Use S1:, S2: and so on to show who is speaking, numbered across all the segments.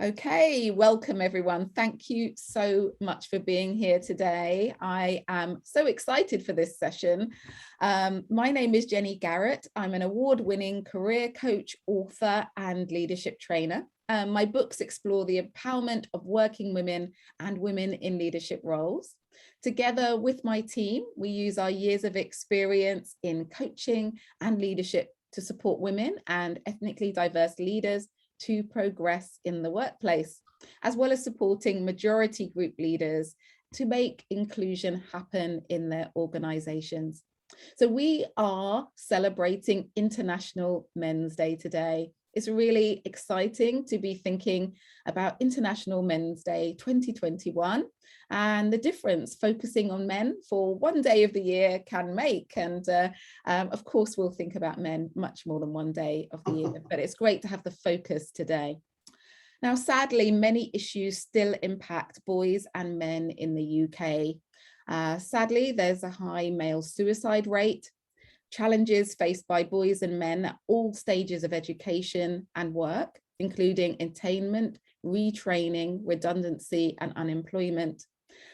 S1: Okay, welcome everyone. Thank you so much for being here today. I am so excited for this session. My name is Jenny Garrett. I'm an award-winning career coach, author, and leadership trainer. My books explore the empowerment of working women and women in leadership roles. Together with my team, we use our years of experience in coaching and leadership to support women and ethnically diverse leaders to progress in the workplace, as well as supporting majority group leaders to make inclusion happen in their organizations. So we are celebrating International Men's Day today. It's really exciting to be thinking about International Men's Day 2021 and the difference focusing on men for one day of the year can make. And of course, we'll think about men much more than one day of the year, but it's great to have the focus today. Now, sadly, many issues still impact boys and men in the UK. Sadly, there's a high male suicide rate. Challenges faced by boys and men at all stages of education and work, including attainment, retraining, redundancy, and unemployment.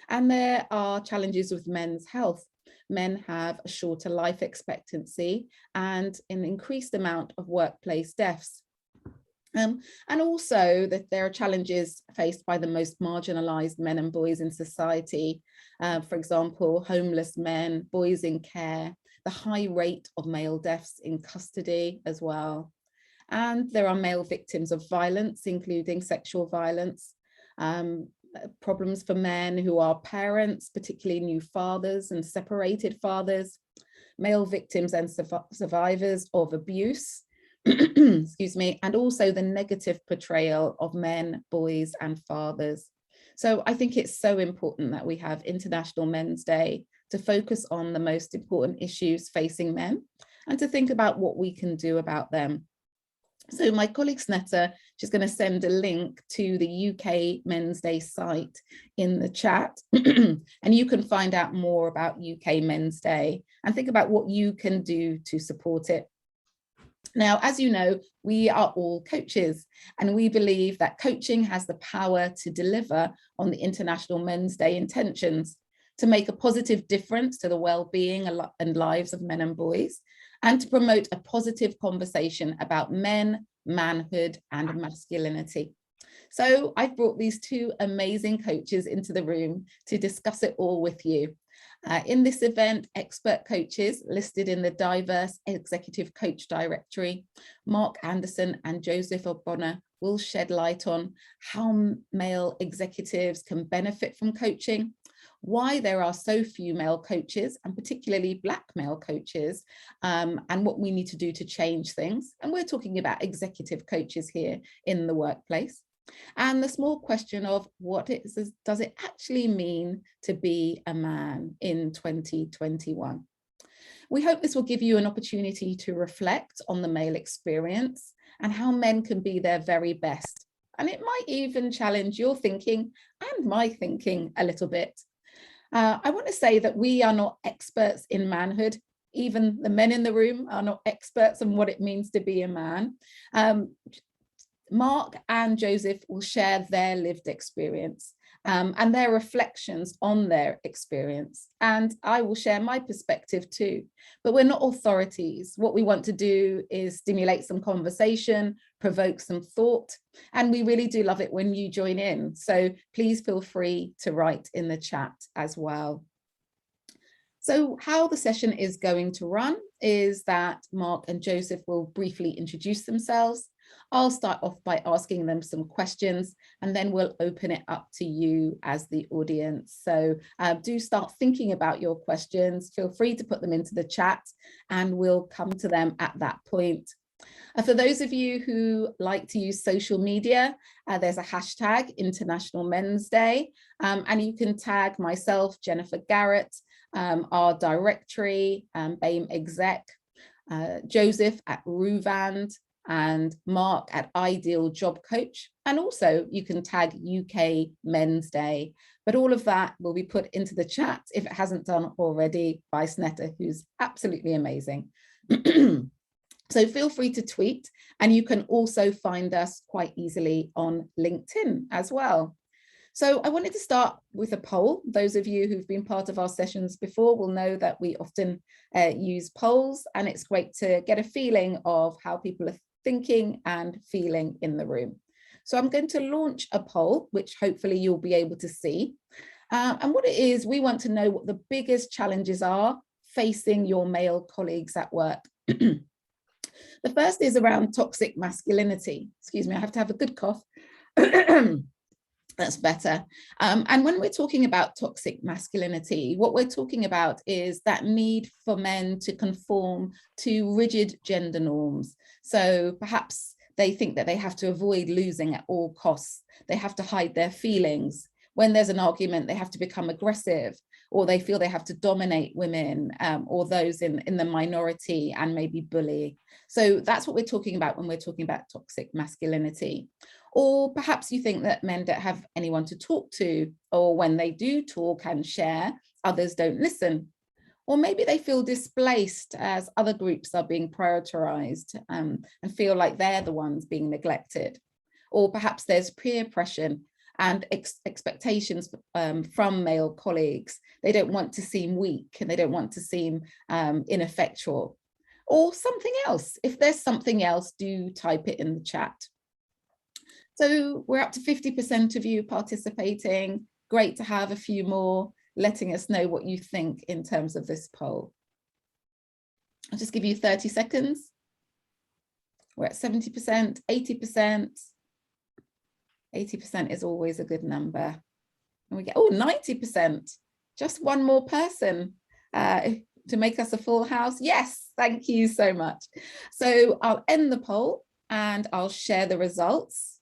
S1: And there are challenges with men's health. Men have a shorter life expectancy and an increased amount of workplace deaths. And also that there are challenges faced by the most marginalized men and boys in society. For example, homeless men, boys in care, the high rate of male deaths in custody as well. And there are male victims of violence, including sexual violence, problems for men who are parents, particularly new fathers and separated fathers, male victims and survivors of abuse, excuse me, and also the negative portrayal of men, boys, and fathers. So I think it's so important that we have International Men's Day to focus on the most important issues facing men and to think about what we can do about them. So my colleague Snetta, she's going to send a link to the UK Men's Day site in the chat, and you can find out more about UK Men's Day and think about what you can do to support it. Now, as you know, we are all coaches, and we believe that coaching has the power to deliver on the International Men's Day intentions, to make a positive difference to the well-being and lives of men and boys, and to promote a positive conversation about men, manhood, and masculinity. So I've brought these two amazing coaches into the room to discuss it all with you. In this event, expert coaches listed in the Diverse Executive Coach Directory, Mark Anderson and Joseph Ogbonna, will shed light on how male executives can benefit from coaching, why there are so few male coaches, and particularly Black male coaches, and what we need to do to change things. And we're talking about executive coaches here in the workplace. And the small question of does it actually mean to be a man in 2021? We hope this will give you an opportunity to reflect on the male experience and how men can be their very best. And it might even challenge your thinking and my thinking a little bit. I want to say that we are not experts in manhood. Even the men in the room are not experts on what it means to be a man. Mark and Joseph will share their lived experience and their reflections on their experience. And I will share my perspective too, but we're not authorities. What we want to do is stimulate some conversation, provoke some thought, and we really do love it when you join in. So please feel free to write in the chat as well. So how the session is going to run is that Mark and Joseph will briefly introduce themselves. I'll start off by asking them some questions, and then we'll open it up to you as the audience. So do start thinking about your questions. Feel free to put them into the chat, and we'll come to them at that point. For those of you who like to use social media, there's a hashtag International Men's Day, and you can tag myself, Jennifer Garrett, our directory, BAME exec, Joseph at Ruvand, and Mark at Ideal Job Coach. And also you can tag UK Men's Day, but all of that will be put into the chat if it hasn't done already by Snetta, who's absolutely amazing. So feel free to tweet, and you can also find us quite easily on LinkedIn as well. So I wanted to start with a poll. Those of you who've been part of our sessions before will know that we often use polls, and it's great to get a feeling of how people are thinking and feeling in the room. So I'm going to launch a poll, which hopefully you'll be able to see. And what it is, we want to know what the biggest challenges are facing your male colleagues at work. The first is around toxic masculinity. Excuse me, I have to have a good cough. That's better. And when we're talking about toxic masculinity, what we're talking about is that need for men to conform to rigid gender norms. So perhaps they think that they have to avoid losing at all costs. They have to hide their feelings. When there's an argument, they have to become aggressive, or they feel they have to dominate women or those in the minority and maybe bully. So that's what we're talking about when we're talking about toxic masculinity. Or perhaps you think that men don't have anyone to talk to, or when they do talk and share, others don't listen. Or maybe they feel displaced as other groups are being prioritized and feel like they're the ones being neglected. Or perhaps there's peer pressure and expectations from male colleagues. They don't want to seem weak, and they don't want to seem ineffectual. Or something else. If there's something else, do type it in the chat. So we're up to 50% of you participating. Great to have a few more letting us know what you think in terms of this poll. I'll just give you 30 seconds. We're at 70%, 80%. 80% is always a good number. And we get, 90%. Just one more person to make us a full house. Yes, thank you so much. So I'll end the poll and I'll share the results.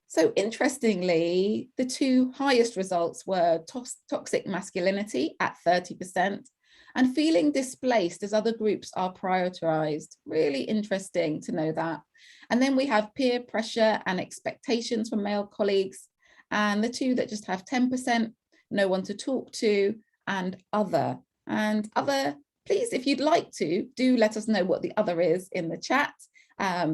S1: So interestingly, the two highest results were toxic masculinity at 30% and feeling displaced as other groups are prioritized. Really interesting to know that. And then we have peer pressure and expectations from male colleagues. And the two that just have 10%, no one to talk to, and other. And other, please, if you'd like to, do let us know what the other is in the chat.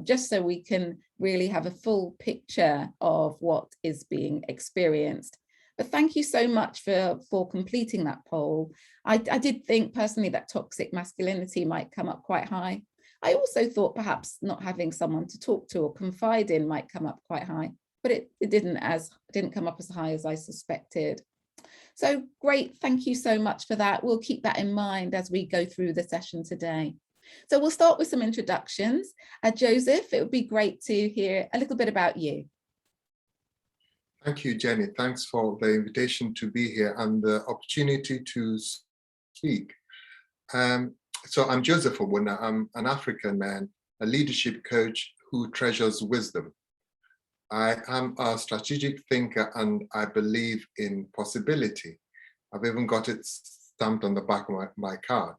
S1: Just so we can really have a full picture of what is being experienced. But thank you so much for completing that poll. I did think personally that toxic masculinity might come up quite high. I also thought perhaps not having someone to talk to or confide in might come up quite high, but it didn't come up as high as I suspected. So great, thank you so much for that. We'll keep that in mind as we go through the session today. So we'll start with some introductions. Joseph, it would be great to hear a little bit about you.
S2: Thank you, Jenny. Thanks for the invitation to be here and the opportunity to speak. So I'm Joseph Ogbonna. I'm an African man, a leadership coach who treasures wisdom. I am a strategic thinker and I believe in possibility. I've even got it stamped on the back of my card.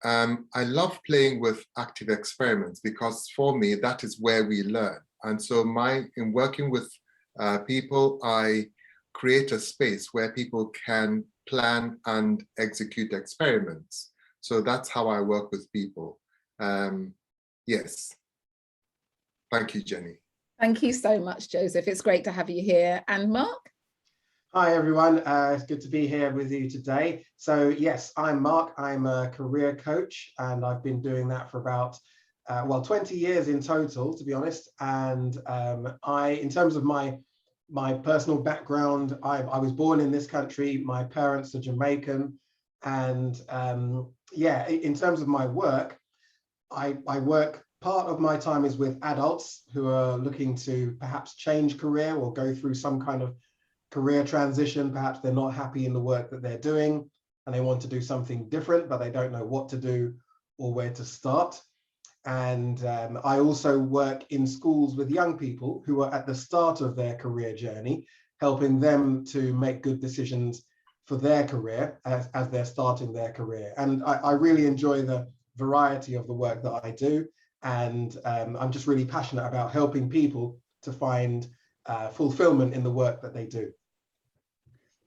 S2: I love playing with active experiments because for me, that is where we learn. And so in working with people, I create a space where people can plan and execute experiments. So that's how I work with people. Yes. Thank you, Jenny.
S1: Thank you so much, Joseph. It's great to have you here. And Mark?
S3: Hi, everyone. It's good to be here with you today. So yes, I'm Mark. I'm a career coach, and I've been doing that for about, 20 years in total, to be honest. And in terms of my personal background, I was born in this country. My parents are Jamaican. And in terms of my work, I work, part of my time is with adults who are looking to perhaps change career or go through some kind of career transition. Perhaps they're not happy in the work that they're doing and they want to do something different, but they don't know what to do or where to start. And I also work in schools with young people who are at the start of their career journey, helping them to make good decisions for their career as they're starting their career. And I really enjoy the variety of the work that I do. And I'm just really passionate about helping people to find fulfillment in the work that they do.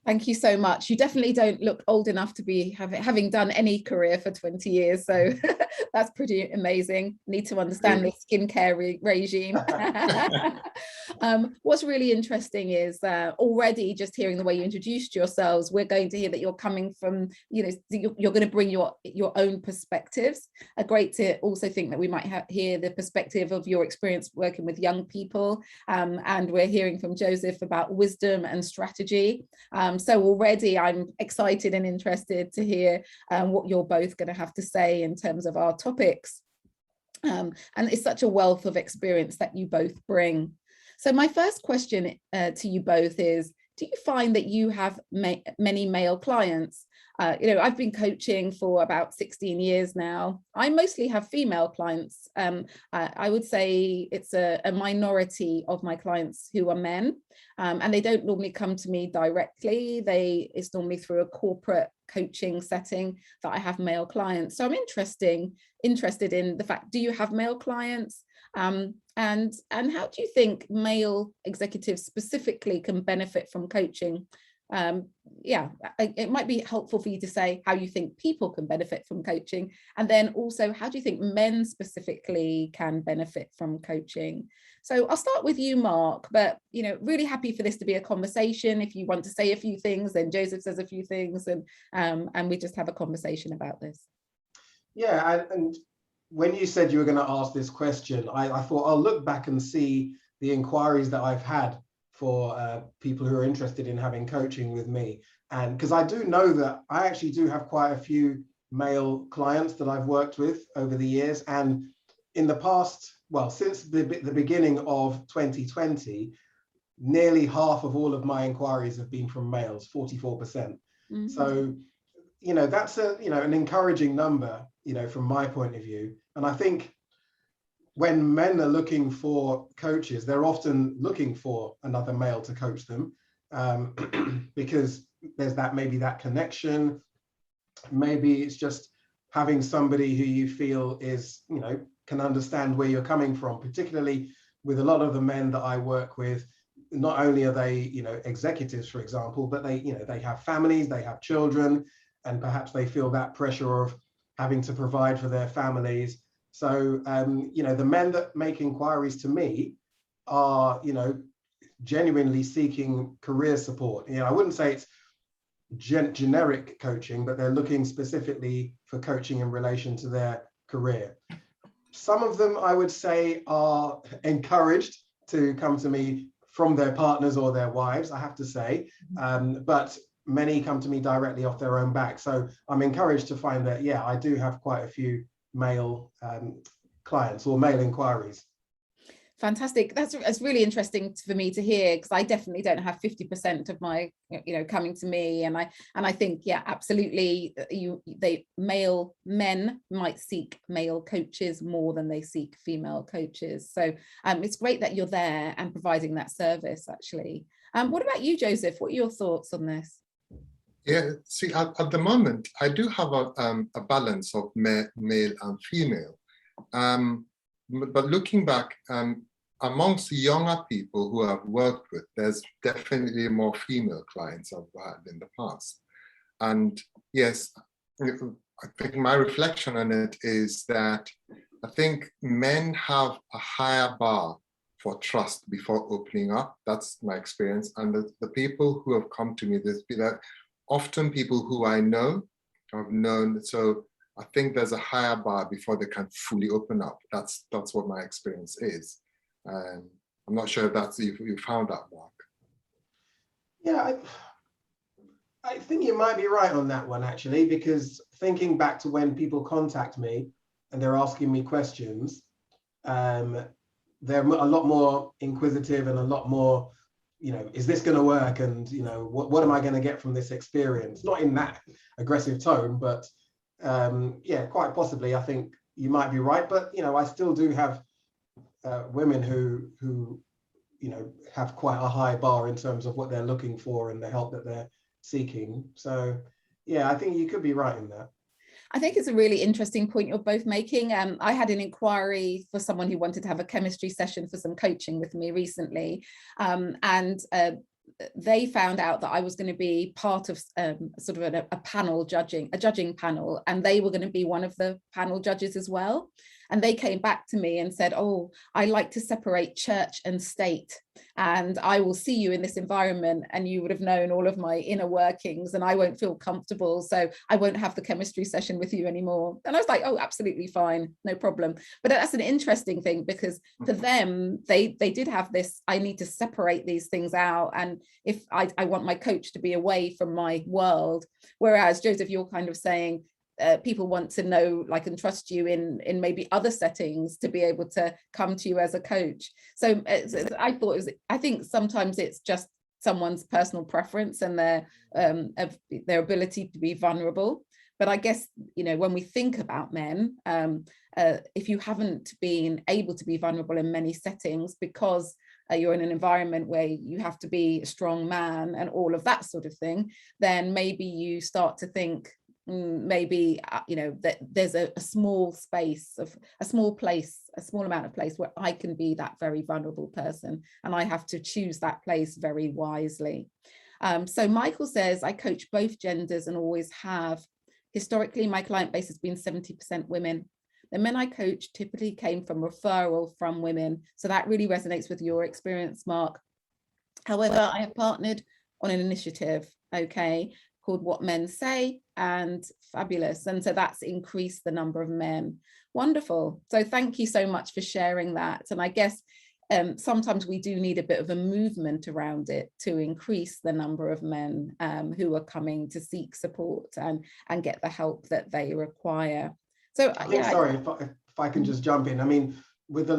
S1: Thank you so much. You definitely don't look old enough to be having done any career for 20 years. So that's pretty amazing. Need to understand the skincare regime. What's really interesting is already just hearing the way you introduced yourselves, we're going to hear that you're coming from, you're going to bring your own perspectives. Great to also think that we might hear the perspective of your experience working with young people. And we're hearing from Joseph about wisdom and strategy. So already I'm excited and interested to hear what you're both going to have to say in terms of our topics. And it's such a wealth of experience that you both bring. So my first question to you both is, do you find that you have many male clients? I've been coaching for about 16 years now. I mostly have female clients. I would say it's a minority of my clients who are men, and they don't normally come to me directly. It's normally through a corporate coaching setting that I have male clients. So I'm interested in the fact, do you have male clients? And how do you think male executives specifically can benefit from coaching? It might be helpful for you to say how you think people can benefit from coaching, and then also how do you think men specifically can benefit from coaching? So I'll start with you, Mark, but really happy for this to be a conversation. If you want to say a few things, then Joseph says a few things, and we just have a conversation about this.
S3: Yeah, and when you said you were going to ask this question, I thought I'll look back and see the inquiries that I've had for people who are interested in having coaching with me. And because I do know that I actually do have quite a few male clients that I've worked with over the years. And in the past, well, since the beginning of 2020, nearly half of all of my inquiries have been from males, 44%. Mm-hmm. So, that's an encouraging number, from my point of view. And I think when men are looking for coaches, they're often looking for another male to coach them, because there's maybe that connection. Maybe it's just having somebody who you feel is, can understand where you're coming from, particularly with a lot of the men that I work with. Not only are they, executives, for example, but they have families, they have children, and perhaps they feel that pressure of having to provide for their families. So, the men that make inquiries to me are, genuinely seeking career support. I wouldn't say it's generic coaching, but they're looking specifically for coaching in relation to their career. Some of them, I would say, are encouraged to come to me from their partners or their wives, I have to say, but many come to me directly off their own back. So I'm encouraged to find that, I do have quite a few male clients or male inquiries.
S1: Fantastic. That's really interesting for me to hear, because I definitely don't have 50% of my coming to me, and I think absolutely male men might seek male coaches more than they seek female coaches. So it's great that you're there and providing that service, actually. What about you, Joseph? What are your thoughts on this?
S2: Yeah, see, at the moment, I do have a balance of male and female. But looking back, amongst younger people who I've worked with, there's definitely more female clients I've had in the past. And yes, I think my reflection on it is that I think men have a higher bar for trust before opening up. That's my experience. And the people who have come to me, they're often people who I know, I've known. So I think there's a higher bar before they can fully open up. That's what my experience is. I'm not sure if you found that, Mark.
S3: Yeah, I think you might be right on that one, actually, because thinking back to when people contact me and they're asking me questions, they're a lot more inquisitive and a lot more, is this going to work? And, what am I going to get from this experience? Not in that aggressive tone, but quite possibly, I think you might be right. But, I still do have women who have quite a high bar in terms of what they're looking for and the help that they're seeking. So, I think you could be right in that.
S1: I think it's a really interesting point you're both making. I had an inquiry for someone who wanted to have a chemistry session for some coaching with me recently. they found out that I was going to be part of sort of a panel judging, a judging panel, and they were going to be one of the panel judges as well. And they came back to me and said, oh, I like to separate church and state, and I will see you in this environment and you would have known all of my inner workings, and I won't feel comfortable, so I won't have the chemistry session with you anymore. And I was like, oh, absolutely fine, no problem. But that's an interesting thing, because for them, they did have this, I need to separate these things out, and if I want my coach to be away from my world. Whereas Joseph, you're kind of saying, people want to know, like, and trust you in maybe other settings to be able to come to you as a coach. So I thought it was, I think sometimes it's just someone's personal preference and their ability to be vulnerable. But I guess, you know, when we think about men, if you haven't been able to be vulnerable in many settings because you're in an environment where you have to be a strong man and all of that sort of thing, then maybe you start to think, maybe you know, that there's a small space of a small amount of place where I can be that very vulnerable person, and I have to choose that place very wisely. So Michael says, I coach both genders and always have. Historically, my client base has been 70% women. The men I coach typically came from referral from women, so that really resonates with your experience, Mark. However, I have partnered on an initiative, okay, called What Men Say, and fabulous. And so that's increased the number of men. Wonderful. So thank you so much for sharing that. And I guess sometimes we do need a bit of a movement around it to increase the number of men who are coming to seek support and get the help that they require. So yeah,
S3: sorry, if I can just jump in. I mean, with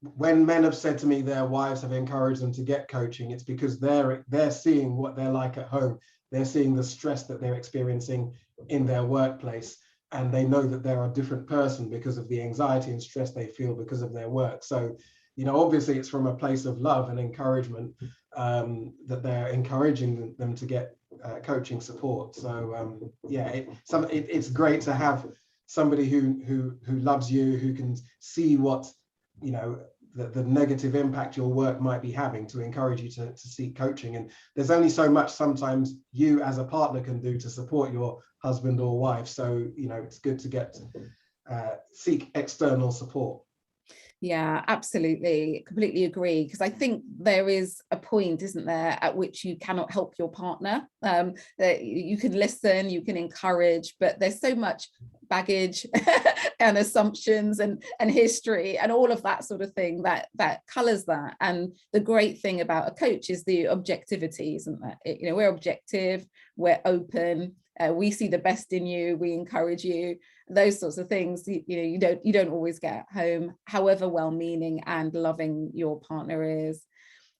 S3: when men have said to me their wives have encouraged them to get coaching, it's because they're seeing what they're like at home. They're seeing the stress that they're experiencing in their workplace, and they know that they're a different person because of the anxiety and stress they feel because of their work. So, you know, obviously it's from a place of love and encouragement that they're encouraging them to get coaching support. So yeah, it's great to have somebody who loves you, who can see what, you know, the negative impact your work might be having, to encourage you to seek coaching. And there's only so much sometimes you as a partner can do to support your husband or wife. So, you know, it's good to seek external support.
S1: Yeah, absolutely. Completely agree. Because I think there is a point, isn't there, at which you cannot help your partner. That you can listen, you can encourage, but there's so much baggage and assumptions and history and all of that sort of thing that colors that. And the great thing about a coach is the objectivity, isn't that? You know, we're objective, we're open, we see the best in you, we encourage you. Those sorts of things, you know, you don't always get at home, however well-meaning and loving your partner is.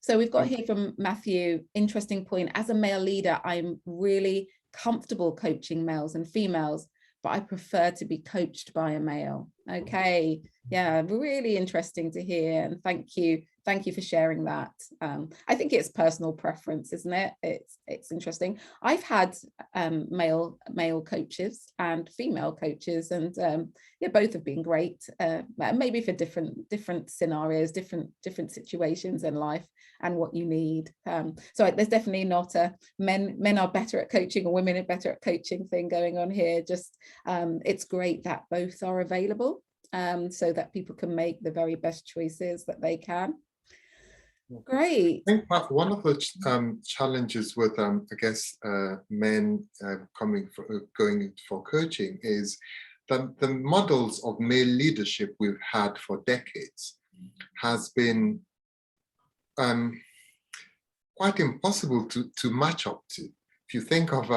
S1: So we've got here from Matthew, interesting point. As a male leader, I'm really comfortable coaching males and females, but I prefer to be coached by a male. Okay, yeah, really interesting to hear, and thank you for sharing that. I think it's personal preference, isn't it? It's interesting. I've had male coaches and female coaches, and yeah, both have been great. Maybe for different scenarios, different situations in life and what you need. So there's definitely not a men are better at coaching or women are better at coaching thing going on here. Just it's great that both are available, so that people can make the very best choices that they can. Great.
S2: I think one of the challenges with, I guess, men going for coaching is the models of male leadership we've had for decades has been quite impossible to match up to. If you think of,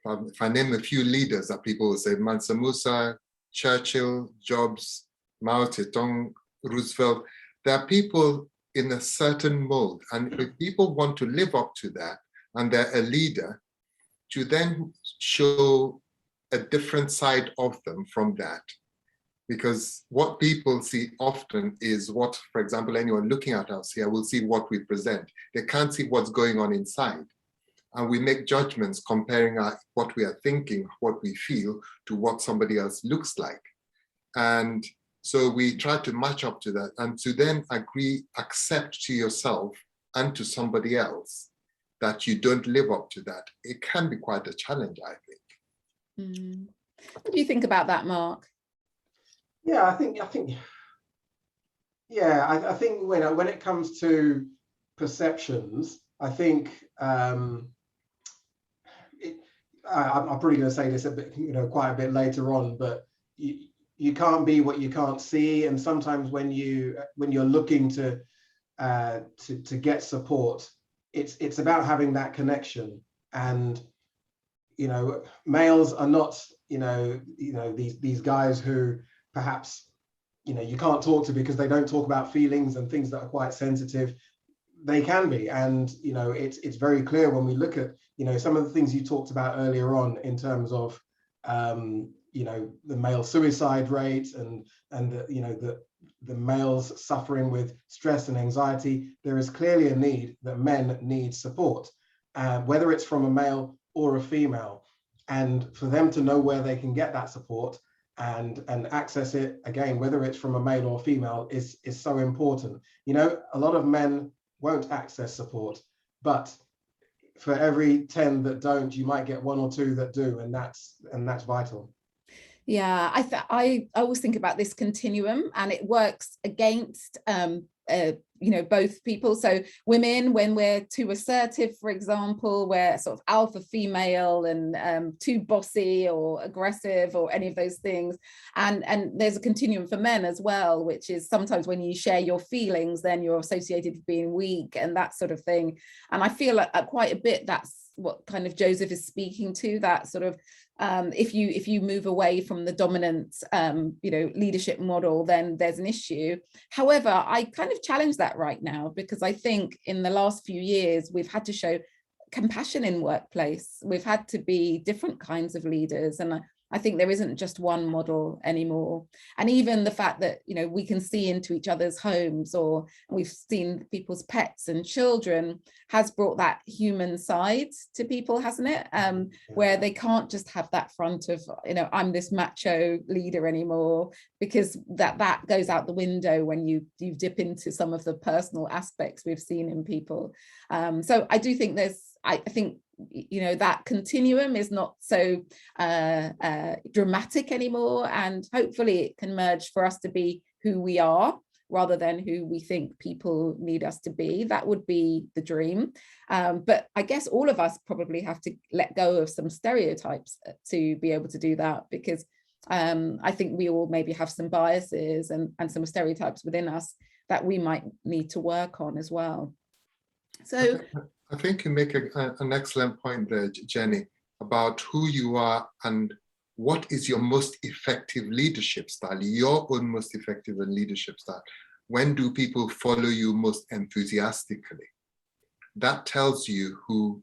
S2: if I name a few leaders that people will say, Mansa Musa, Churchill, Jobs, Mao Zedong, Roosevelt, there are people in a certain mold, and if people want to live up to that and they're a leader, to then show a different side of them from that. Because what people see often is what, for example, anyone looking at us here will see what we present. They can't see what's going on inside. And we make judgments comparing what we are thinking, what we feel, to what somebody else looks like. And so we try to match up to that and to then accept to yourself and to somebody else that you don't live up to that, it can be quite a challenge, I think.
S1: What do you think about that, Mark?
S3: Yeah, I think when it comes to perceptions, I think I'm probably going to say this a bit, quite a bit later on, but you can't be what you can't see, and sometimes when you're looking to get support, it's about having that connection. And males are not these guys who perhaps you can't talk to because they don't talk about feelings and things that are quite sensitive. They can be, and it's very clear when we look at some of the things you talked about earlier on in terms of the male suicide rate and the males suffering with stress and anxiety. There is clearly a need that men need support, whether it's from a male or a female, and for them to know where they can get that support and access it, again, whether it's from a male or female, is so important. A lot of men won't access support, but for every 10 that don't, you might get 1 or 2 that do, and that's vital.
S1: Yeah, I always think about this continuum, and it works against both people. So women, when we're too assertive, for example, we're sort of alpha female and too bossy or aggressive or any of those things. And there's a continuum for men as well, which is sometimes when you share your feelings, then you're associated with being weak and that sort of thing. And I feel like quite a bit that's what kind of Joseph is speaking to, that sort of if you move away from the dominant leadership model, then there's an issue. However, I kind of challenge that right now, because I think in the last few years we've had to show compassion in workplace. We've had to be different kinds of leaders, and I think there isn't just one model anymore. And even the fact that we can see into each other's homes, or we've seen people's pets and children, has brought that human side to people, hasn't it? Where they can't just have that front of I'm this macho leader anymore, because that goes out the window when you dip into some of the personal aspects we've seen in people. So I do think I think that continuum is not so dramatic anymore, and hopefully it can merge for us to be who we are rather than who we think people need us to be. That would be the dream, but I guess all of us probably have to let go of some stereotypes to be able to do that, because I think we all maybe have some biases and some stereotypes within us that we might need to work on as well. So
S2: I think you make an excellent point there, Jenny, about who you are and what is your most effective leadership style, your own most effective leadership style. When do people follow you most enthusiastically? That tells you who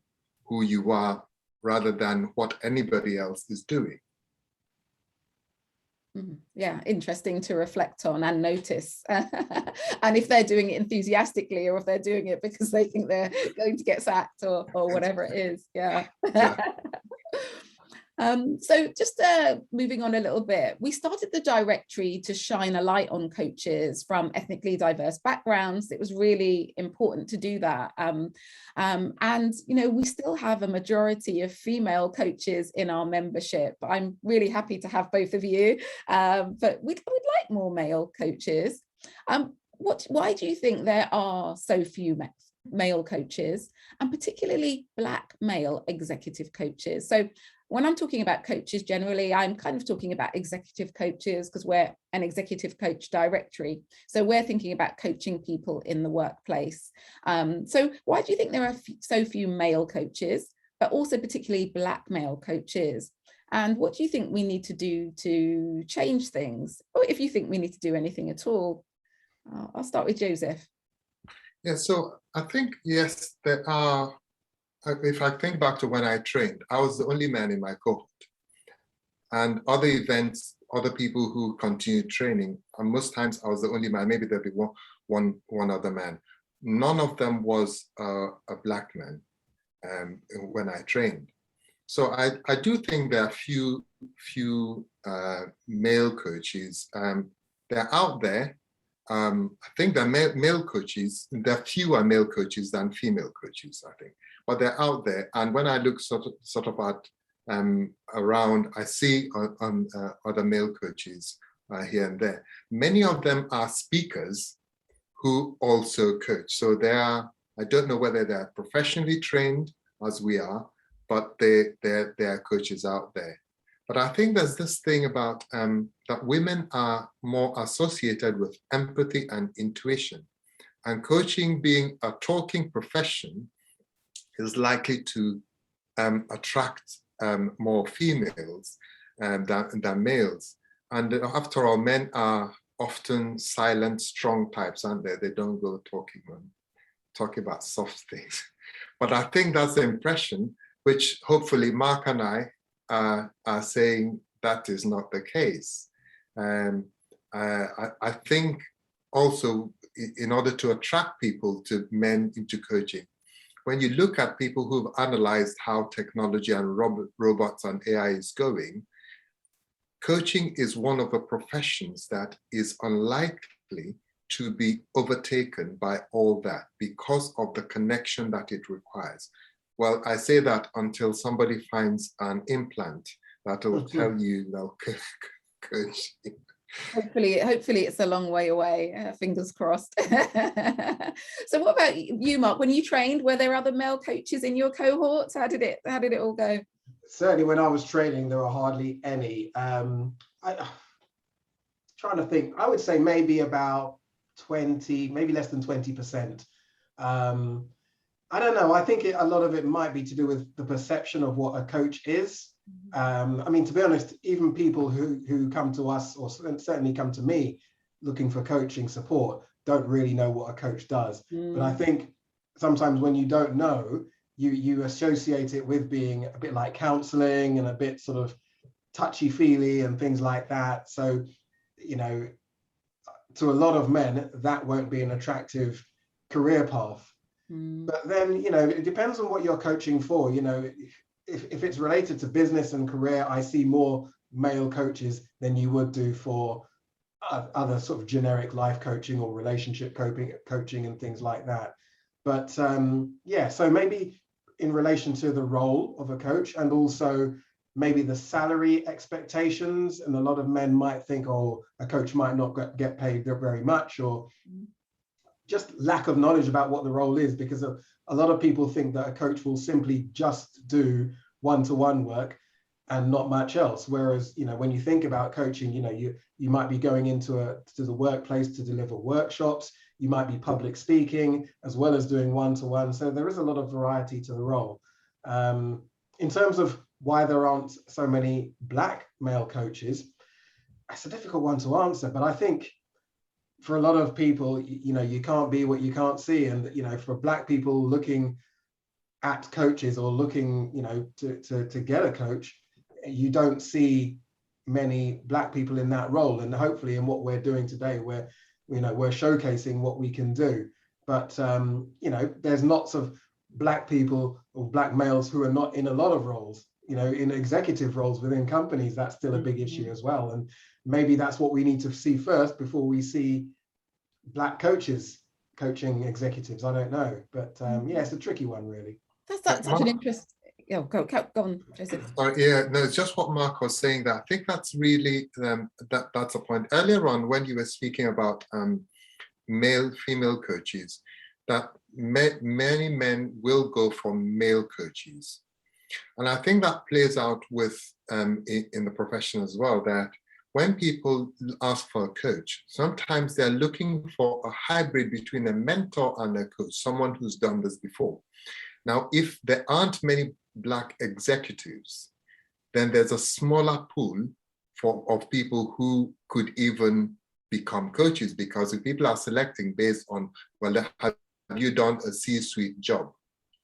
S2: you are, rather than what anybody else is doing.
S1: Yeah, interesting to reflect on and notice. And if they're doing it enthusiastically, or if they're doing it because they think they're going to get sacked or whatever it is. Yeah. So just moving on a little bit, we started the directory to shine a light on coaches from ethnically diverse backgrounds. It was really important to do that. And we still have a majority of female coaches in our membership. I'm really happy to have both of you, but we'd like more male coaches. Why do you think there are so few male coaches, and particularly Black male executive coaches? So when I'm talking about coaches generally, I'm kind of talking about executive coaches, because we're an executive coach directory. So we're thinking about coaching people in the workplace. So why do you think there are so few male coaches, but also particularly Black male coaches? And what do you think we need to do to change things? Or if you think we need to do anything at all? I'll start with Joseph.
S2: Yeah, so I think, yes, there are. If I think back to when I trained, I was the only man in my cohort. And other events, other people who continued training, and most times I was the only man. Maybe there'd be one other man. None of them was a Black man when I trained. So I do think there are few male coaches. They're out there, I think there are male coaches, there are fewer male coaches than female coaches, I think, but they're out there. And when I look sort of at around, I see other male coaches here and there. Many of them are speakers who also coach. So they are, I don't know whether they're professionally trained as we are, but there are coaches out there. But I think there's this thing about that women are more associated with empathy and intuition. And coaching, being a talking profession, is likely to attract more females than males. And after all, men are often silent, strong types, aren't they? They don't go talking about soft things. But I think that's the impression, which hopefully Mark and I are saying that is not the case. I think also, in order to attract people to men into coaching, when you look at people who've analyzed how technology and robots and AI is going, coaching is one of the professions that is unlikely to be overtaken by all that because of the connection that it requires. Well, I say that until somebody finds an implant that will tell you, coaching.
S1: Hopefully it's a long way away. Fingers crossed. So, what about you, Mark? When you trained, were there other male coaches in your cohorts? How did it all go?
S3: Certainly, when I was training, there were hardly any. Trying to think, I would say maybe about 20, maybe less than 20%. I don't know. I think a lot of it might be to do with the perception of what a coach is. I mean, to be honest, even people who come to us, or certainly come to me looking for coaching support, don't really know what a coach does. But I think sometimes when you don't know, you associate it with being a bit like counseling and a bit sort of touchy-feely and things like that. So, you know, to a lot of men, that won't be an attractive career path. But then, you know, it depends on what you're coaching for. You know, if it's related to business and career, I see more male coaches than you would do for other sort of generic life coaching or relationship coaching and things like that. But yeah, so maybe in relation to the role of a coach, and also maybe the salary expectations, and a lot of men might think, oh, a coach might not get paid very much, or just lack of knowledge about what the role is, because a lot of people think that a coach will simply just do one-to-one work and not much else. Whereas, you know, when you think about coaching, you know, you might be going to the workplace to deliver workshops, you might be public speaking as well as doing one-to-one. So there is a lot of variety to the role. In terms of why there aren't so many Black male coaches, that's a difficult one to answer, but I think for a lot of people, you know, you can't be what you can't see. And, you know, for Black people looking at coaches or looking, you know, to get a coach, you don't see many Black people in that role. And hopefully in what we're doing today, we're showcasing what we can do. But, you know, there's lots of Black people or Black males who are not in a lot of roles, you know, in executive roles within companies. That's still a big issue as well. And maybe that's what we need to see first before we see Black coaches coaching executives. I don't know, but yeah, it's a tricky one, really.
S1: That's such an interest. Yeah, go on, Joseph.
S2: Yeah, no, it's just what Mark was saying. That I think that's really that's a point. Earlier on, when you were speaking about female coaches, that many men will go for male coaches, and I think that plays out with in the profession as well. That when people ask for a coach, sometimes they're looking for a hybrid between a mentor and a coach, someone who's done this before. Now, if there aren't many Black executives, then there's a smaller pool of people who could even become coaches, because if people are selecting based on, well, have you done a C-suite job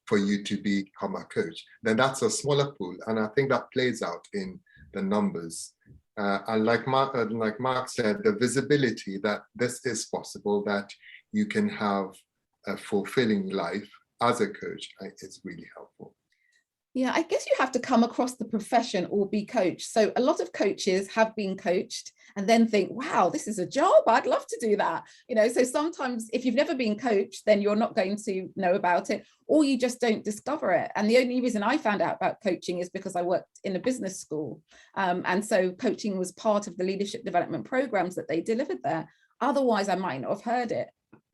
S2: for you to become a coach, then that's a smaller pool. And I think that plays out in the numbers. And like Mark said, the visibility that this is possible, that you can have a fulfilling life as a coach, is really helpful.
S1: Yeah, I guess you have to come across the profession or be coached. So a lot of coaches have been coached and then think, wow, this is a job. I'd love to do that. So sometimes if you've never been coached, then you're not going to know about it, or you just don't discover it. And the only reason I found out about coaching is because I worked in a business school. And so coaching was part of the leadership development programs that they delivered there. Otherwise, I might not have heard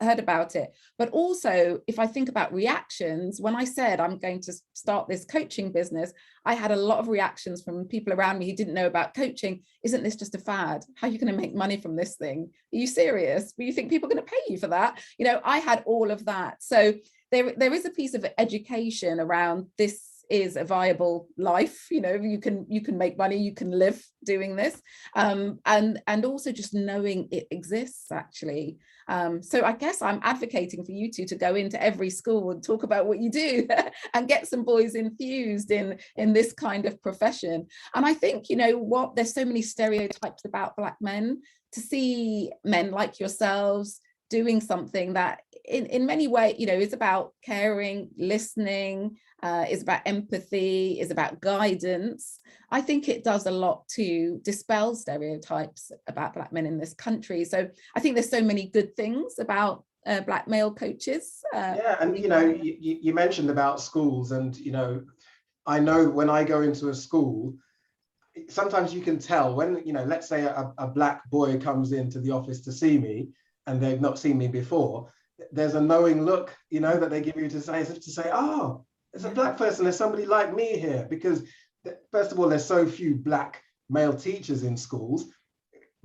S1: about it. But also, if I think about reactions, when I said I'm going to start this coaching business, I had a lot of reactions from people around me who didn't know about coaching. Isn't this just a fad? How are you going to make money from this thing? Are you serious? Do you think people are going to pay you for that? I had all of that. So there is a piece of education around this is a viable life. You can make money, you can live doing this, and also just knowing it exists actually. So I guess I'm advocating for you two to go into every school and talk about what you do and get some boys infused in this kind of profession. And I think, there's so many stereotypes about Black men. To see men like yourselves doing something that in many ways, is about caring, listening, is about empathy, is about guidance. I think it does a lot to dispel stereotypes about Black men in this country. So I think there's so many good things about Black male coaches.
S3: Yeah, and you mentioned about schools, and I know when I go into a school, sometimes you can tell when, let's say a Black boy comes into the office to see me and they've not seen me before, there's a knowing look, that they give you to say, oh, there's a Black person, there's somebody like me here. Because first of all, there's so few Black male teachers in schools.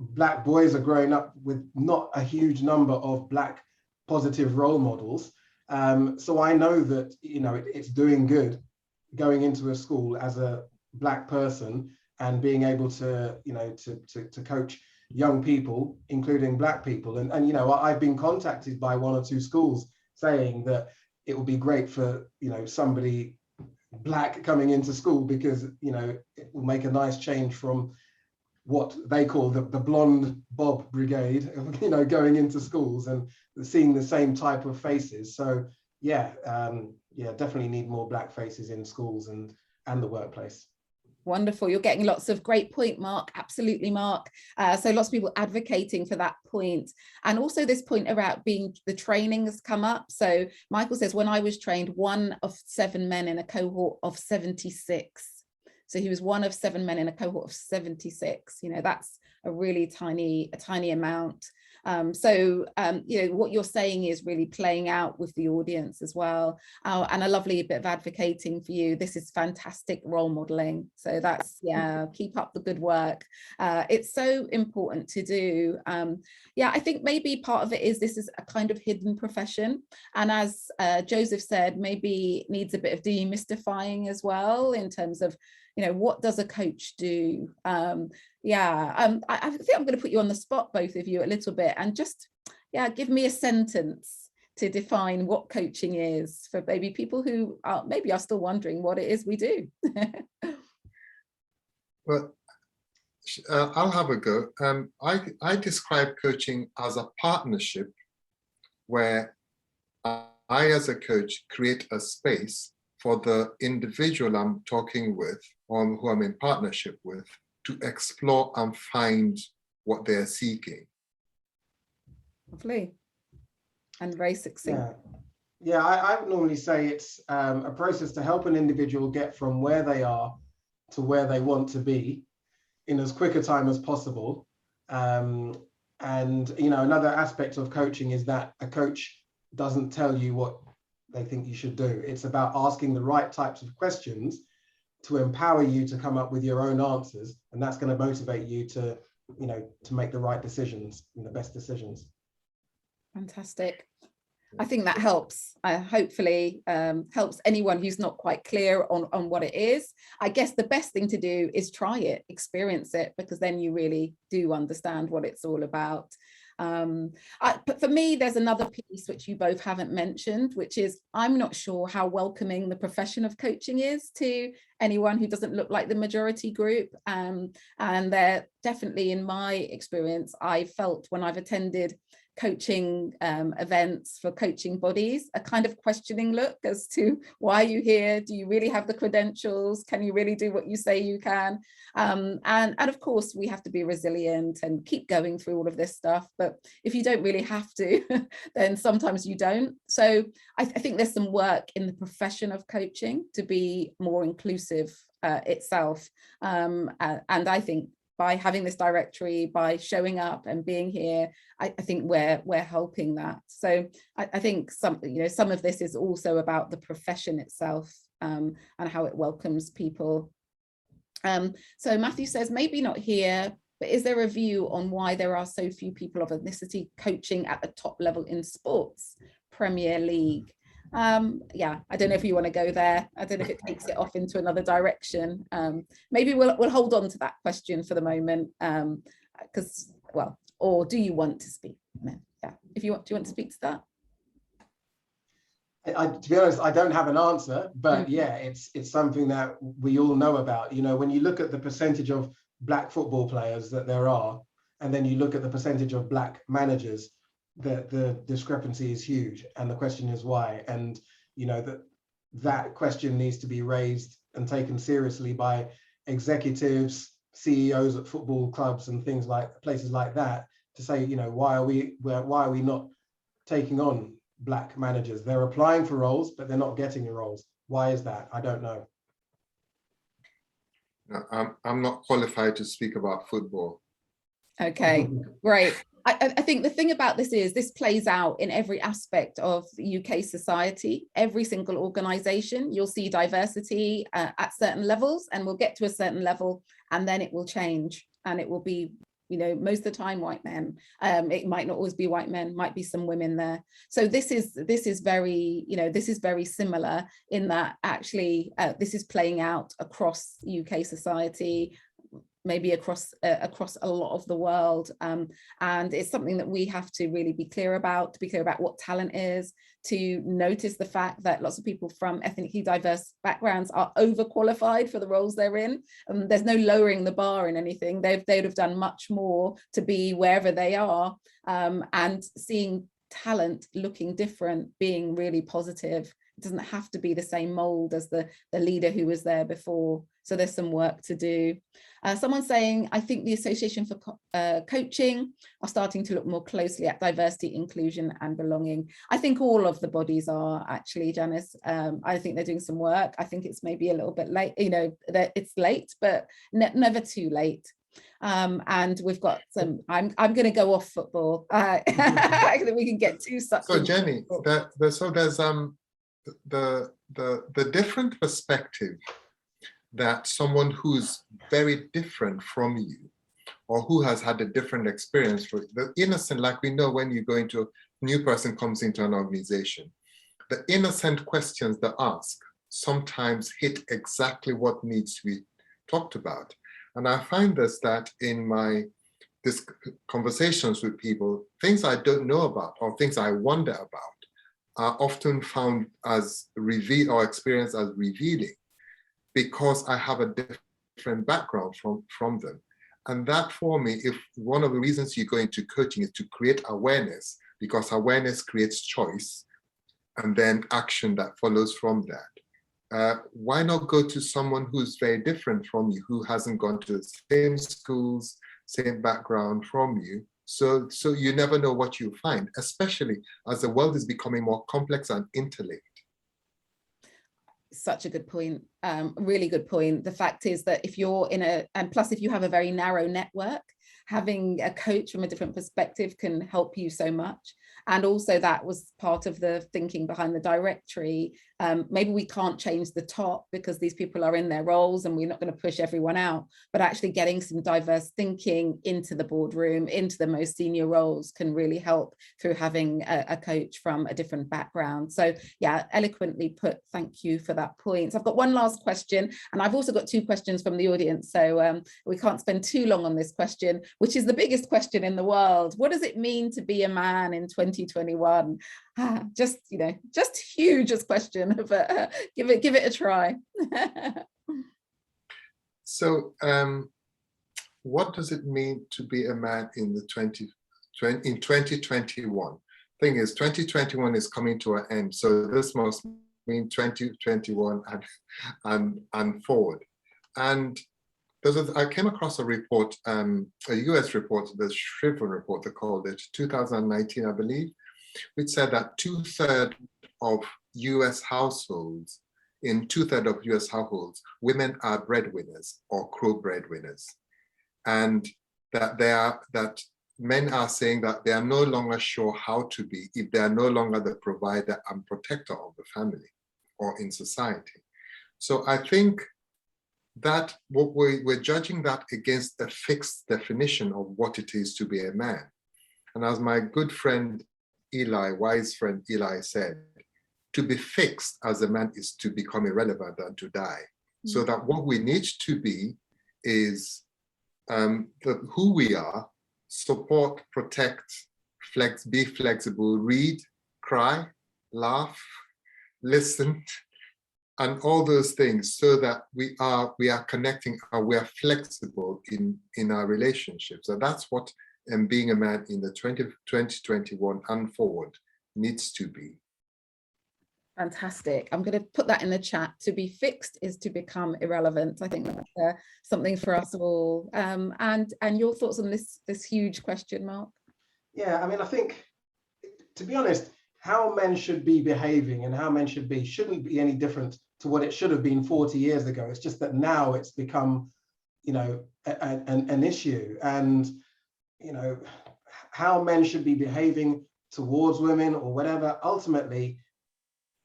S3: Black boys are growing up with not a huge number of Black positive role models. So I know that, it's doing good going into a school as a Black person and being able to, to coach young people, including Black people. And I've been contacted by 1 or 2 schools saying that it would be great for, somebody Black coming into school, because, it will make a nice change from what they call the blonde Bob brigade, going into schools and seeing the same type of faces. So definitely need more Black faces in schools and the workplace.
S1: Wonderful. You're getting lots of great point, Mark. Absolutely, Mark. So lots of people advocating for that point. And also this point about being the training has come up. So Michael says, when I was trained, 1 of 7 men in a cohort of 76. So he was 1 of 7 men in a cohort of 76. That's a really tiny amount. What you're saying is really playing out with the audience as well. And a lovely bit of advocating for you. This is fantastic role modeling. So that's, keep up the good work. It's so important to do. I think maybe part of it is this is a kind of hidden profession. And as Joseph said, maybe needs a bit of demystifying as well in terms of, what does a coach do? I think I'm going to put you on the spot, both of you, a little bit, and just, give me a sentence to define what coaching is for maybe people who are still wondering what it is we do.
S2: Well, I'll have a go. I describe coaching as a partnership where I, as a coach, create a space for the individual I'm talking with or who I'm in partnership with to explore and find what they're seeking.
S1: Lovely. And very succinct.
S3: I would normally say it's a process to help an individual get from where they are to where they want to be in as quick a time as possible. And another aspect of coaching is that a coach doesn't tell you what they think you should do. It's about asking the right types of questions to empower you to come up with your own answers, and that's going to motivate you to make the right decisions and the best decisions.
S1: Fantastic. I think that helps. Hopefully helps anyone who's not quite clear on what it is. I guess the best thing to do is try it, experience it, because then you really do understand what it's all about. But for me, there's another piece which you both haven't mentioned, which is I'm not sure how welcoming the profession of coaching is to anyone who doesn't look like the majority group. And definitely in my experience, I felt when I've attended coaching events for coaching bodies, a kind of questioning look as to why are you here? Do you really have the credentials? Can you really do what you say you can? And of course, we have to be resilient and keep going through all of this stuff. But if you don't really have to, then sometimes you don't. So I think there's some work in the profession of coaching to be more inclusive itself. And I think by having this directory, by showing up and being here, I think we're helping that. So I think some of this is also about the profession itself, and how it welcomes people. So Matthew says, maybe not here, but is there a view on why there are so few people of ethnicity coaching at the top level in sports, Premier League? Yeah, I don't know if you want to go there. I don't know if it takes it off into another direction. Maybe we'll hold on to that question for the moment, because, well, or do you want to speak? Yeah, if you want, do you want to speak to that?
S3: To be honest, I don't have an answer, but yeah, it's something that we all know about. You know, when you look at the percentage of Black football players that there are, and then you look at the percentage of Black managers, the discrepancy is huge. And the question is why? And, you know, that question needs to be raised and taken seriously by executives, CEOs at football clubs and things like places like that, to say, you know, why are we not taking on Black managers? They're applying for roles, but they're not getting the roles. Why is that? I don't know.
S2: No, I'm not qualified to speak about football.
S1: Okay, great. I think the thing about this is this plays out in every aspect of UK society. Every single organisation, you'll see diversity at certain levels, and we'll get to a certain level and then it will change, and it will be, you know, most of the time white men. It might not always be white men, might be some women there. So this is very, you know, this is very similar in that actually this is playing out across UK society, maybe across a lot of the world, and it's something that we have to really be clear about, to be clear about what talent is, to notice the fact that lots of people from ethnically diverse backgrounds are overqualified for the roles they're in. There's no lowering the bar in anything. They'd have done much more to be wherever they are, and seeing talent looking different, being really positive. It doesn't have to be the same mold as the leader who was there before. So there's some work to do. Someone saying, I think the Association for Coaching are starting to look more closely at diversity, inclusion and belonging. I think all of the bodies are actually, Janice. I think they're doing some work. I think it's maybe a little bit late, you know, that it's late, but never too late. And we've got some, I'm going to go off football. We can get too sucked.
S2: So Jenny, there's the different perspective that someone who's very different from you, or who has had a different experience, for the innocent, like we know when you go into, a new person comes into an organization, the innocent questions they ask sometimes hit exactly what needs to be talked about. And I find this, that in my conversations with people, things I don't know about or things I wonder about are often found as reveal or experienced as revealing, because I have a different background from them. And that, for me, if one of the reasons you go into coaching is to create awareness, because awareness creates choice and then action that follows from that. Why not go to someone who's very different from you, who hasn't gone to the same schools, same background from you? So you never know what you'll find, especially as the world is becoming more complex and interlinked.
S1: Such a good point, really good point. The fact is that if you're and plus if you have a very narrow network, having a coach from a different perspective can help you so much. And also that was part of the thinking behind the directory. Maybe we can't change the top because these people are in their roles and we're not going to push everyone out, but actually getting some diverse thinking into the boardroom, into the most senior roles, can really help through having a coach from a different background. So yeah, eloquently put. Thank you for that point. So I've got one last question, and I've also got two questions from the audience. So we can't spend too long on this question, which is the biggest question in the world. What does it mean to be a man in 2021? Just, you know, just huge as question, but give it a try.
S2: So what does it mean to be a man in 2021? Thing is, 2021 is coming to an end, so this must mean 2021 and forward. And I came across a report, a US report, the Shriven report, they called it, 2019, I believe, which said that 2/3 of US households, in 2/3 of US households, women are breadwinners or co-breadwinners. And that men are saying that they are no longer sure how to be if they are no longer the provider and protector of the family or in society. So I think that what we're judging that against a fixed definition of what it is to be a man. And as my good friend Eli, wise friend Eli said, to be fixed as a man is to become irrelevant and to die. So that what we need to be is who we are, support, protect, be flexible, read, cry, laugh, listen, and all those things, so that we are connecting and we are flexible in our relationships. And that's what being a man in the 2021 and forward needs to be.
S1: Fantastic. I'm going to put that in the chat. To be fixed is to become irrelevant. I think that's something for us all. And your thoughts on this huge question, Mark?
S3: Yeah, I mean, I think, to be honest, how men should be behaving and how men should be shouldn't be any different to what it should have been 40 years ago. It's just that now it's become, you know, an issue. And, you know, how men should be behaving towards women or whatever, ultimately,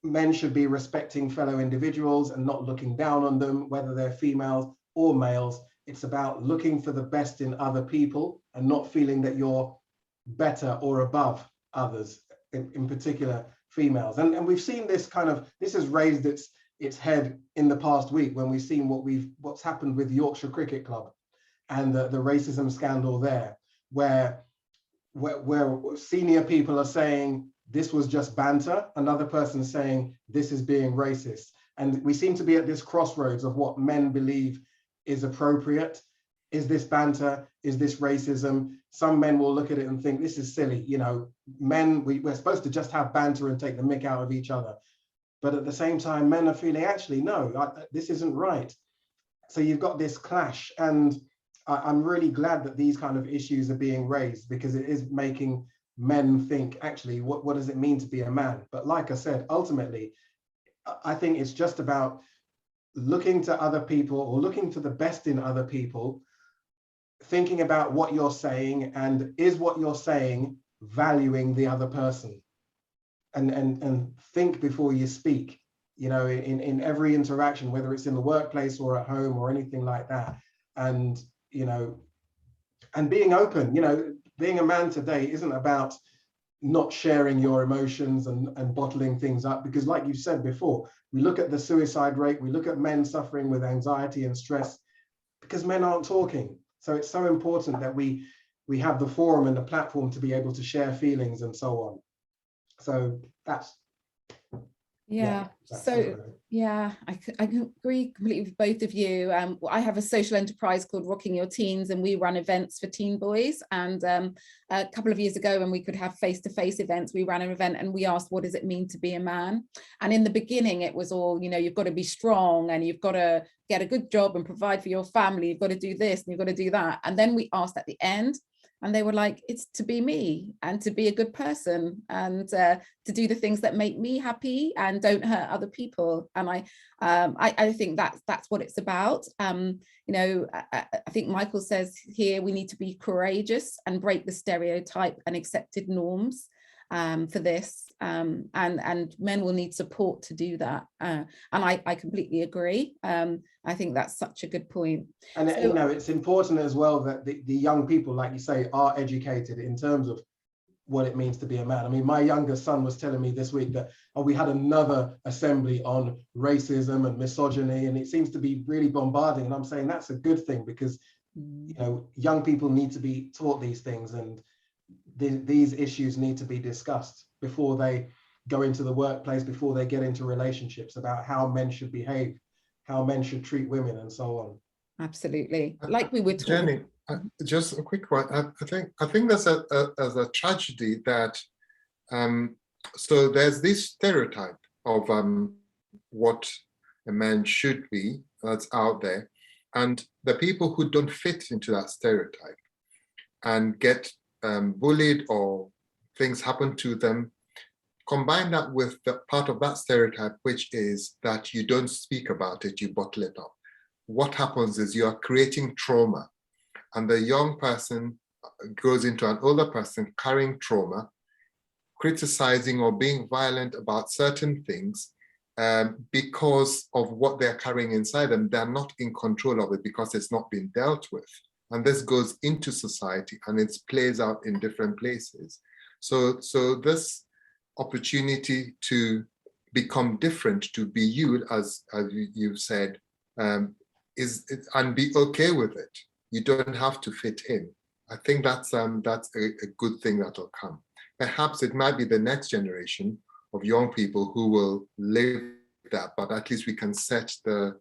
S3: men should be respecting fellow individuals and not looking down on them, whether they're females or males. It's about looking for the best in other people and not feeling that you're better or above others, in particular females. And we've seen this this has raised its head in the past week when we've seen what's happened with Yorkshire Cricket Club and the racism scandal there, where senior people are saying this was just banter, another person saying this is being racist. And we seem to be at this crossroads of what men believe is appropriate. Is this banter? Is this racism? Some men will look at it and think this is silly. You know, men, we're supposed to just have banter and take the mick out of each other. But at the same time, men are feeling, actually, no, this isn't right. So you've got this clash. And I'm really glad that these kind of issues are being raised, because it is making men think, actually, what does it mean to be a man? But like I said, ultimately, I think it's just about looking to other people or looking to the best in other people, thinking about what you're saying, and is what you're saying valuing the other person, and think before you speak, you know, in every interaction, whether it's in the workplace or at home or anything like that. And, you know, and being open, you know, being a man today isn't about not sharing your emotions and bottling things up, because like you said before, we look at the suicide rate, we look at men suffering with anxiety and stress because men aren't talking. So it's so important that we have the forum and the platform to be able to share feelings and so on. So that's
S1: Yeah. So yeah, I agree completely with both of you. I have a social enterprise called Rocking Your Teens, and we run events for teen boys. And a couple of years ago, when we could have face-to-face events, we ran an event and we asked, what does it mean to be a man? And in the beginning, it was all, you know, you've got to be strong and you've got to get a good job and provide for your family. You've got to do this and you've got to do that. And then we asked at the end, and they were like, it's to be me and to be a good person and to do the things that make me happy and don't hurt other people. And I think that's what it's about. You know, I think Michael says here, we need to be courageous and break the stereotype and accepted norms for this. And men will need support to do that. And I completely agree. I think that's such a good point.
S3: And so, you know, it's important as well that the young people, like you say, are educated in terms of what it means to be a man. I mean, my youngest son was telling me this week that we had another assembly on racism and misogyny, and it seems to be really bombarding. And I'm saying that's a good thing, because, you know, young people need to be taught these things, and these issues need to be discussed before they go into the workplace, before they get into relationships, about how men should behave, how men should treat women, and so on.
S1: Absolutely. Like we were talking.
S2: Just a quick one. I think there's a tragedy that so there's this stereotype of what a man should be that's out there, and the people who don't fit into that stereotype and get bullied or things happen to them, combine that with the part of that stereotype, which is that you don't speak about it, you bottle it up. What happens is you are creating trauma, and the young person goes into an older person carrying trauma, criticizing or being violent about certain things because of what they're carrying inside them. They're not in control of it because it's not been dealt with. And this goes into society and it plays out in different places. So this opportunity to become different, to be you, as you've said, is and be okay with it. You don't have to fit in. I think that's a good thing that will come. Perhaps it might be the next generation of young people who will live that, but at least we can set the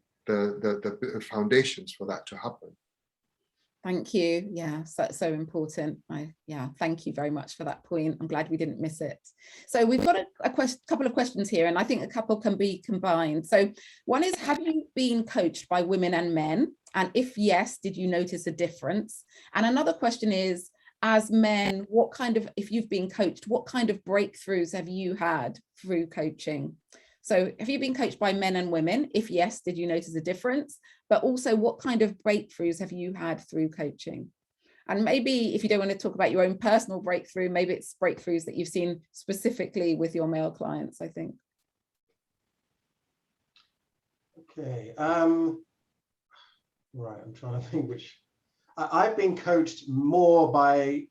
S2: foundations for that to happen.
S1: Thank you. Yeah, so important. Thank you very much for that point. I'm glad we didn't miss it. So we've got a couple of questions here, and I think a couple can be combined. So one is, have you been coached by women and men? And if yes, did you notice a difference? And another question is, as men, if you've been coached, what kind of breakthroughs have you had through coaching? So have you been coached by men and women? If yes, did you notice a difference? But also, what kind of breakthroughs have you had through coaching? And maybe if you don't want to talk about your own personal breakthrough, maybe it's breakthroughs that you've seen specifically with your male clients, I think.
S3: Okay. Right, I'm trying to think which. I've been coached more by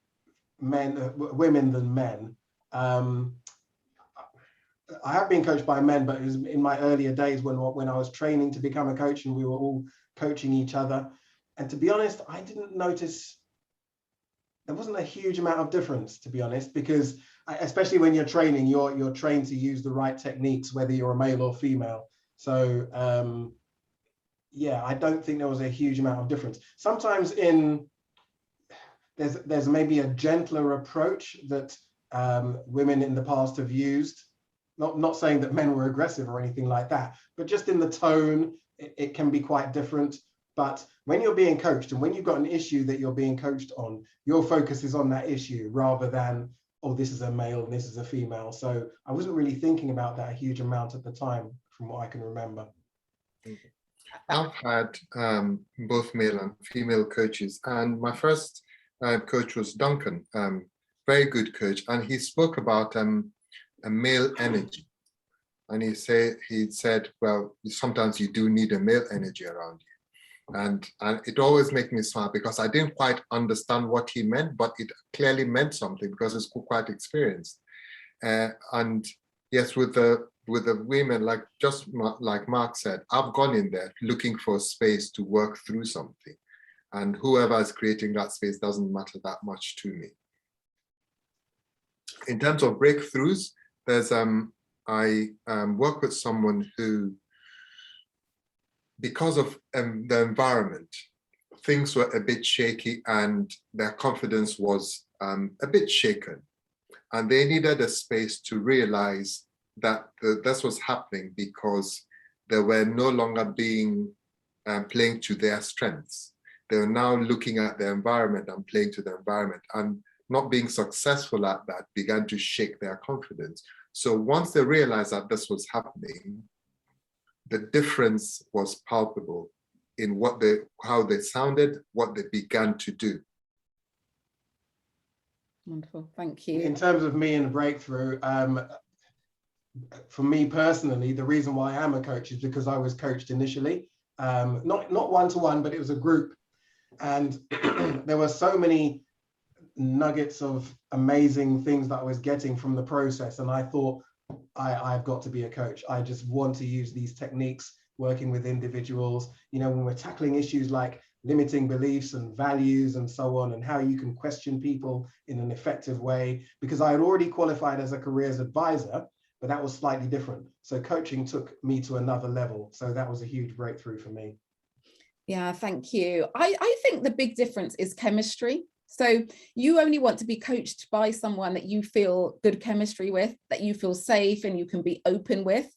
S3: women than men. I have been coached by men, but it was in my earlier days when I was training to become a coach and we were all coaching each other. And to be honest, I didn't notice, there wasn't a huge amount of difference, to be honest, because especially when you're training, you're trained to use the right techniques, whether you're a male or female. So yeah, I don't think there was a huge amount of difference. Sometimes there's maybe a gentler approach that women in the past have used. Not saying that men were aggressive or anything like that, but just in the tone, it can be quite different. But when you're being coached and when you've got an issue that you're being coached on, your focus is on that issue rather than, oh, this is a male and this is a female. So I wasn't really thinking about that a huge amount at the time, from what I can remember.
S2: I've had both male and female coaches, and my first coach was Duncan, very good coach, and he spoke about a male energy, and he said, well, sometimes you do need a male energy around you, and it always made me smile because I didn't quite understand what he meant, but it clearly meant something because it's quite experienced. And yes, with the women, like Mark said, I've gone in there looking for a space to work through something, and whoever is creating that space doesn't matter that much to me. In terms of breakthroughs, there's I work with someone who, because of the environment, things were a bit shaky and their confidence was a bit shaken, and they needed a space to realize that this was happening because they were no longer being playing to their strengths. They were now looking at the environment and playing to the environment, and not being successful at that began to shake their confidence. So once they realized that this was happening, the difference was palpable in how they sounded, what they began to do.
S1: Wonderful, thank you.
S3: In terms of me and breakthrough, for me personally, the reason why I am a coach is because I was coached initially, not one-to-one, but it was a group. And there were so many nuggets of amazing things that I was getting from the process. And I thought, I've got to be a coach. I just want to use these techniques working with individuals. You know, when we're tackling issues like limiting beliefs and values and so on, and how you can question people in an effective way, because I had already qualified as a careers advisor, but that was slightly different. So coaching took me to another level. So that was a huge breakthrough for me.
S1: Yeah, thank you. I think the big difference is chemistry. So you only want to be coached by someone that you feel good chemistry with, that you feel safe and you can be open with.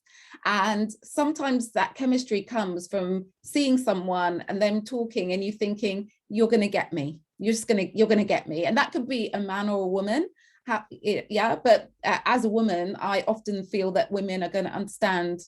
S1: And sometimes that chemistry comes from seeing someone and them talking and you thinking, you're going to get me. You're going to get me. And that could be a man or a woman. Yeah, but as a woman, I often feel that women are going to understand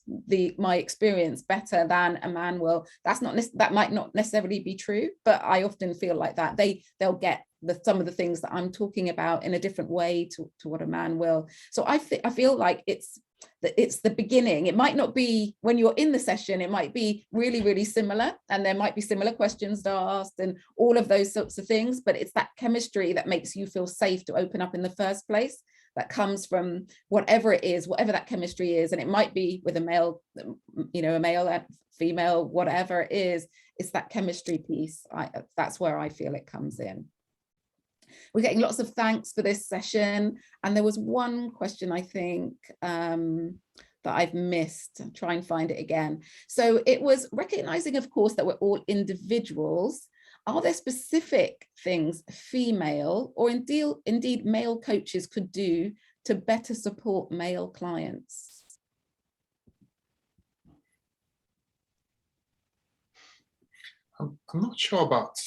S1: my experience better than a man will. That might not necessarily be true, but I often feel like that they'll get some of the things that I'm talking about in a different way to what a man will. So I feel like it's the beginning. It might not be when you're in the session, it might be really, really similar, and there might be similar questions asked and all of those sorts of things, but it's that chemistry that makes you feel safe to open up in the first place, that comes from whatever it is, whatever that chemistry is. And it might be with a male, a male and female, whatever it is, it's that chemistry piece. That's where I feel it comes in. We're getting lots of thanks for this session. And there was one question, I think, that I've missed. I'll try and find it again. So it was recognizing, of course, that we're all individuals. Are there specific things female or indeed male coaches could do to better support male clients?
S2: I'm not sure about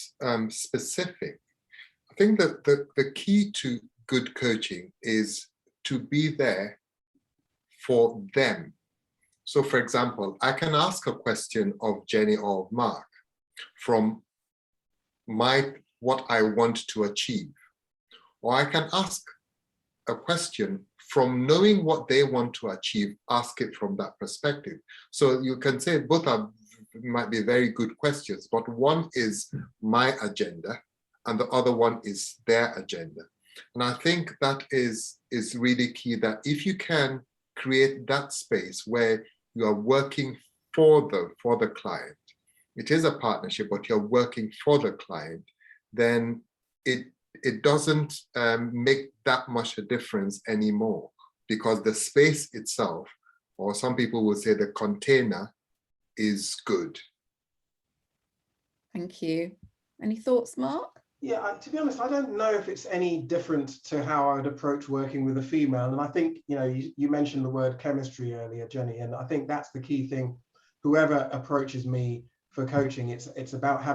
S2: specific. I think that the key to good coaching is to be there for them. So for example, I can ask a question of Jenny or of Mark from what I want to achieve. Or I can ask a question from knowing what they want to achieve, ask it from that perspective. So you can say both might be very good questions, but one is my agenda and the other one is their agenda. And I think that is really key, that if you can create that space where you are working for the client, it is a partnership, but you're working for the client, then it doesn't make that much a difference anymore, because the space itself, or some people would say the container, is good.
S1: Thank you. Any thoughts, Mark?
S3: Yeah, to be honest, I don't know if it's any different to how I would approach working with a female. And I think, you mentioned the word chemistry earlier, Jenny, and I think that's the key thing. Whoever approaches me for coaching, it's about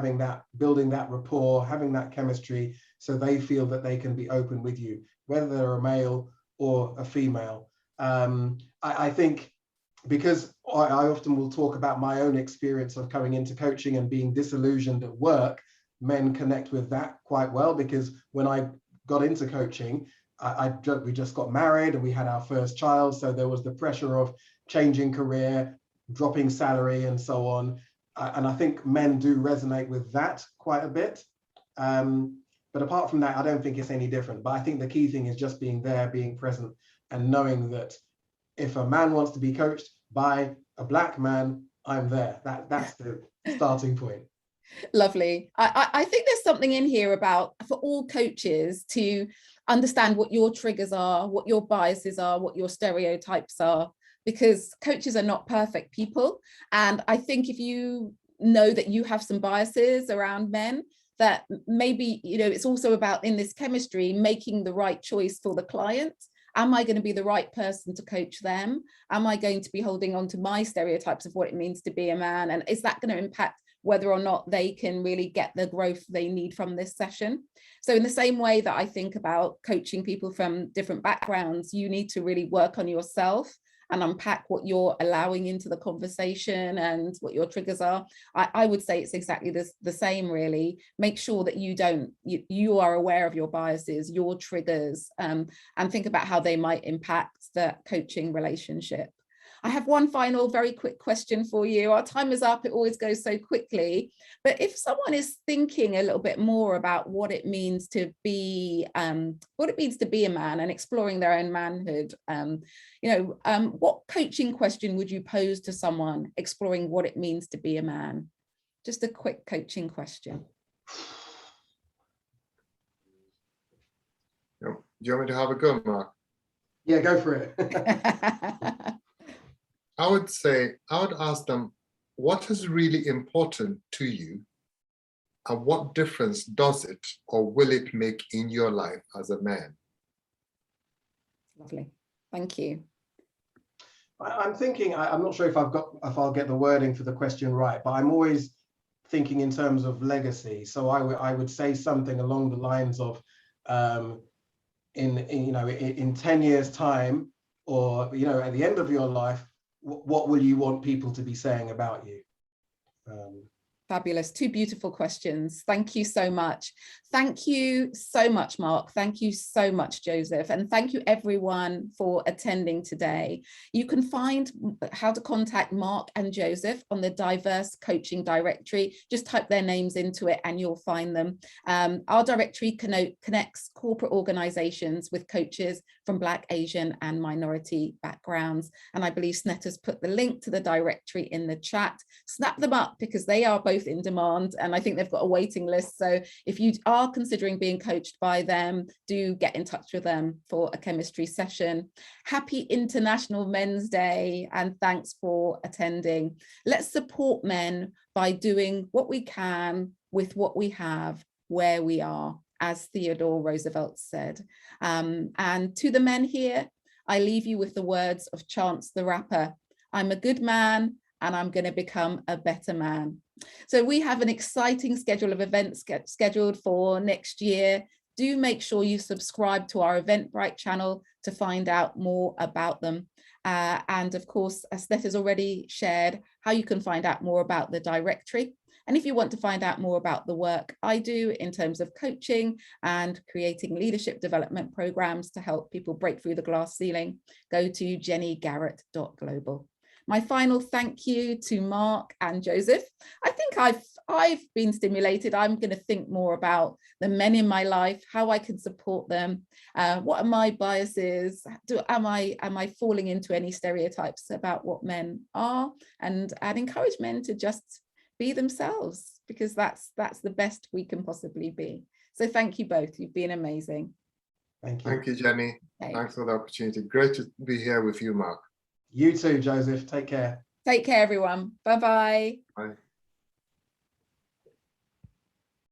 S3: building that rapport, having that chemistry, so they feel that they can be open with you, whether they're a male or a female. I think, because I often will talk about my own experience of coming into coaching and being disillusioned at work, men connect with that quite well, because when I got into coaching, we just got married and we had our first child. So there was the pressure of changing career, dropping salary and so on. And I think men do resonate with that quite a bit. But apart from that, I don't think it's any different. But I think the key thing is just being there, being present, and knowing that if a man wants to be coached by a black man, I'm there. That's the starting point.
S1: Lovely. I think there's something in here about, for all coaches to understand what your triggers are, what your biases are, what your stereotypes are, because coaches are not perfect people. And I think if you know that you have some biases around men, that maybe, it's also about, in this chemistry, making the right choice for the client. Am I going to be the right person to coach them? Am I going to be holding on to my stereotypes of what it means to be a man? And is that going to impact whether or not they can really get the growth they need from this session? So in the same way that I think about coaching people from different backgrounds, you need to really work on yourself and unpack what you're allowing into the conversation and what your triggers are. I would say it's exactly the same, really. Make sure that you are aware of your biases, your triggers, and think about how they might impact the coaching relationship. I have one final very quick question for you. Our time is up. It always goes so quickly. But if someone is thinking a little bit more about what it means to be a man and exploring their own manhood, what coaching question would you pose to someone exploring what it means to be a man? Just a quick coaching question.
S2: Do you want me to have a go, Mark?
S3: Yeah, go for it.
S2: I would ask them, what is really important to you, and what difference does it or will it make in your life as a man?
S1: Lovely. Thank you.
S3: I'm thinking, I'm not sure if I'll get the wording for the question right, but I'm always thinking in terms of legacy. So I would say something along the lines of, in 10 years time, or, at the end of your life, what will you want people to be saying about you?
S1: Fabulous. Two beautiful questions. Thank you so much. Thank you so much, Mark. Thank you so much, Joseph. And thank you everyone for attending today. You can find how to contact Mark and Joseph on the Diverse Coaching Directory. Just type their names into it and you'll find them. Our directory connects corporate organizations with coaches from Black, Asian and minority backgrounds. And I believe Snet has put the link to the directory in the chat. Snap them up because they are both in demand, and I think they've got a waiting list. So if you are considering being coached by them, do get in touch with them for a chemistry session. Happy International Men's Day, and thanks for attending. Let's support men by doing what we can with what we have, where we are, as Theodore Roosevelt said. And to the men here, I leave you with the words of Chance the Rapper. I'm a good man, and I'm going to become a better man. So we have an exciting schedule of events scheduled for next year. Do make sure you subscribe to our Eventbrite channel to find out more about them. And of course, as Snet has already shared, how you can find out more about the directory. And if you want to find out more about the work I do in terms of coaching and creating leadership development programs to help people break through the glass ceiling, go to jennygarrett.global. My final thank you to Mark and Joseph. I think I've been stimulated. I'm going to think more about the men in my life, how I can support them. What are my biases? Am I falling into any stereotypes about what men are? And I'd encourage men to just be themselves, because that's the best we can possibly be. So thank you both. You've been amazing.
S3: Thank you.
S2: Thank you, Jenny.
S1: Okay.
S2: Thanks for the opportunity. Great to be here with you, Mark.
S3: You too, Joseph. Take care.
S1: Take care, everyone. Bye-bye.
S2: Bye.